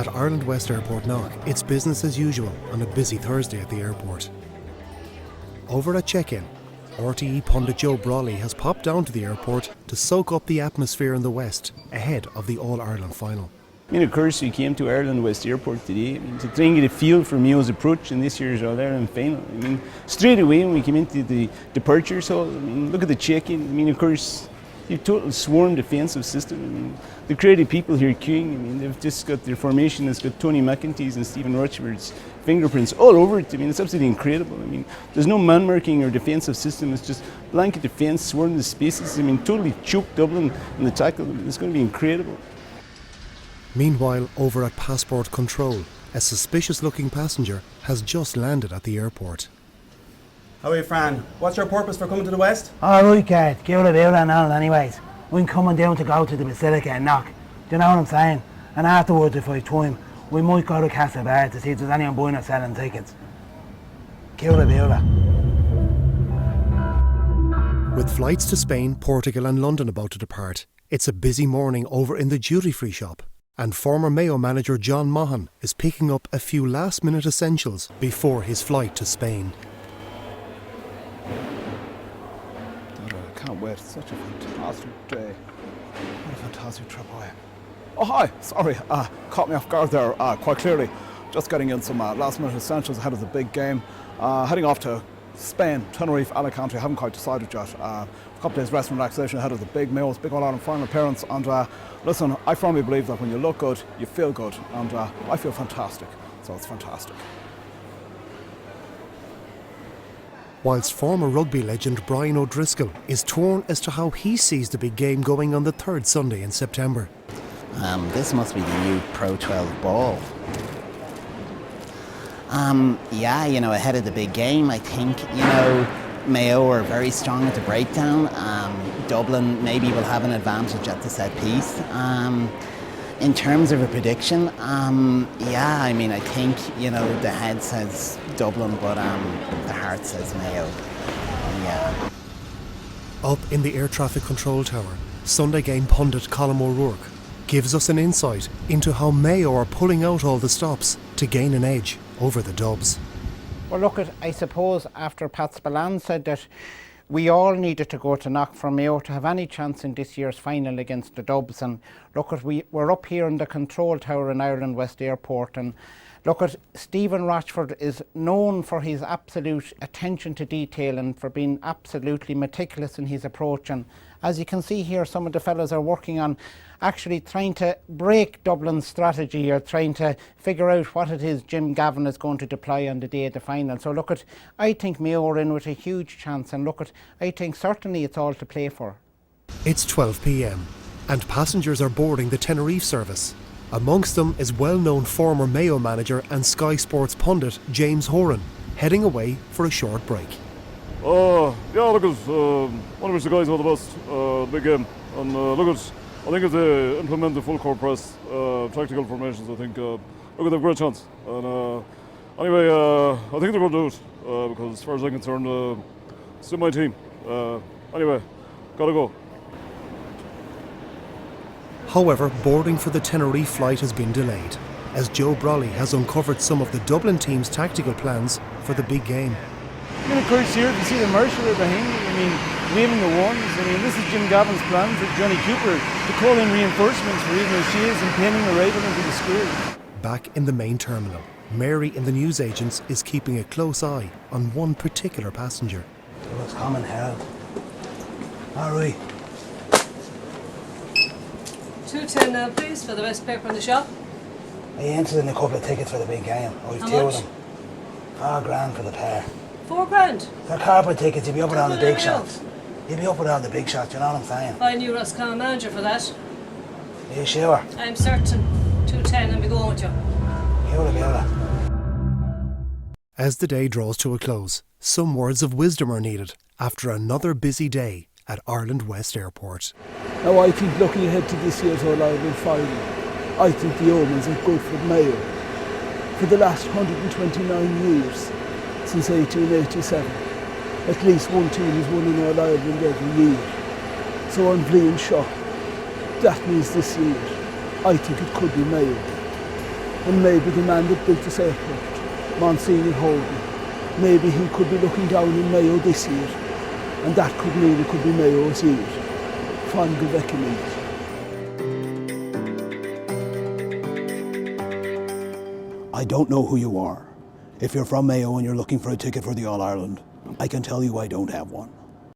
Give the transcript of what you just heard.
At Ireland West Airport Knock, it's business as usual on a busy Thursday at the airport. Over at check-in, RTE pundit Joe Brawley has popped down to the airport to soak up the atmosphere in the West ahead of the All-Ireland final. I mean, of course, we came to Ireland West Airport today to try and get a feel for Mayo's approach in this year's All-Ireland final. I mean, straight away when we came into the departures hall, I mean, look at the check-in. I mean, of course, you've total swarm defensive system. I mean, the creative people here queuing, I mean, they've just got their formation. It's got Tony McEntee's and Stephen Rochford's fingerprints all over it. I mean, it's absolutely incredible. I mean, there's no man marking or defensive system. It's just blanket defence, swarm the spaces. I mean, totally choked Dublin in the tackle. I mean, it's going to be incredible. Meanwhile, over at passport control, a suspicious-looking passenger has just landed at the airport. How are you, Fran? What's your purpose for coming to the West? All right, Kate. Give it a bit and all anyways. I'm coming down to go to the Basilica and knock. Do you know what I'm saying? And afterwards, if I have time, we might go to Casa Bar to see if there's anyone buying or selling tickets. Give it a bit. With flights to Spain, Portugal and London about to depart, it's a busy morning over in the duty-free shop. And former Mayo manager John Maughan is picking up a few last-minute essentials before his flight to Spain. I can't wait. It's such a fantastic day. What a fantastic trip away. Oh, hi. Sorry, caught me off guard there quite clearly. Just getting in some last-minute essentials ahead of the big game. Heading off to Spain, Tenerife, Alicante. I haven't quite decided yet. A couple of days rest and relaxation ahead of the big Mayo's big All-Ireland final appearance. And listen, I firmly believe that when you look good, you feel good. And I feel fantastic. So it's fantastic. Whilst former rugby legend Brian O'Driscoll is torn as to how he sees the big game going on the third Sunday in September. This must be the new Pro 12 ball. Yeah, you know, ahead of the big game, I think, you know, Mayo are very strong at the breakdown. Dublin maybe will have an advantage at the set piece. In terms of a prediction, yeah, I mean, I think, you know, the head says Dublin, but the heart says Mayo. Yeah. Up in the air traffic control tower, Sunday game pundit Colm O'Rourke gives us an insight into how Mayo are pulling out all the stops to gain an edge over the Dubs. Well, look, I suppose after Pat Spillane said that we all needed to go to knock for Mayo to have any chance in this year's final against the Dubs. And look, we're up here in the control tower in Ireland West Airport, and look, Stephen Rochford is known for his absolute attention to detail and for being absolutely meticulous in his approach. And as you can see here, some of the fellas are working on actually trying to break Dublin's strategy or trying to figure out what it is Jim Gavin is going to deploy on the day of the final. So look, I think Mayo are in with a huge chance, and look, I think certainly it's all to play for. It's 12 p.m. and passengers are boarding the Tenerife service. Amongst them is well-known former Mayo manager and Sky Sports pundit James Horan, heading away for a short break. Yeah, look, one of the guys all the best, big game, and look, I think if they implement the full court press, tactical formations, I think look, they have a great chance. And anyway, I think they're going to do it because, as far as I'm concerned, it's still my team. Anyway, gotta go. However, boarding for the Tenerife flight has been delayed, as Joe Brawley has uncovered some of the Dublin team's tactical plans for the big game. I mean, of course, here you see the marshal behind me. I mean, waving the wands. I mean, this is Jim Gavin's plan for Johnny Cooper to call in reinforcements for even O'Shea's impending arrival into the square. Back in the main terminal, Mary in the newsagents is keeping a close eye on one particular passenger. It was common hell. All right. 210 now, please, for the best paper in the shop. I entered in a couple of tickets for the big game. I've two of them. £4,000 for the pair. £4,000? They're corporate tickets, you'll be up with all the big shots. You'll be up with all the big shots, you know what I'm saying? If I knew Roscommon manager for that. Are you sure? I'm certain. 210, and be going with you. As the day draws to a close, some words of wisdom are needed after another busy day at Ireland West Airport. Now, I think looking ahead to this year's All-Ireland final, I think the omens are good for Mayo. For the last 129 years, since 1887, at least one team has won in All-Ireland every year. So I'm really shocked. That means this year, I think it could be Mayo. And maybe the man that built this airport, Monsignor Holden, maybe he could be looking down in Mayo this year, and that could mean it could be Mayo's year. Fondle Beckenmead. I don't know who you are. If you're from Mayo and you're looking for a ticket for the All-Ireland, I can tell you I don't have one.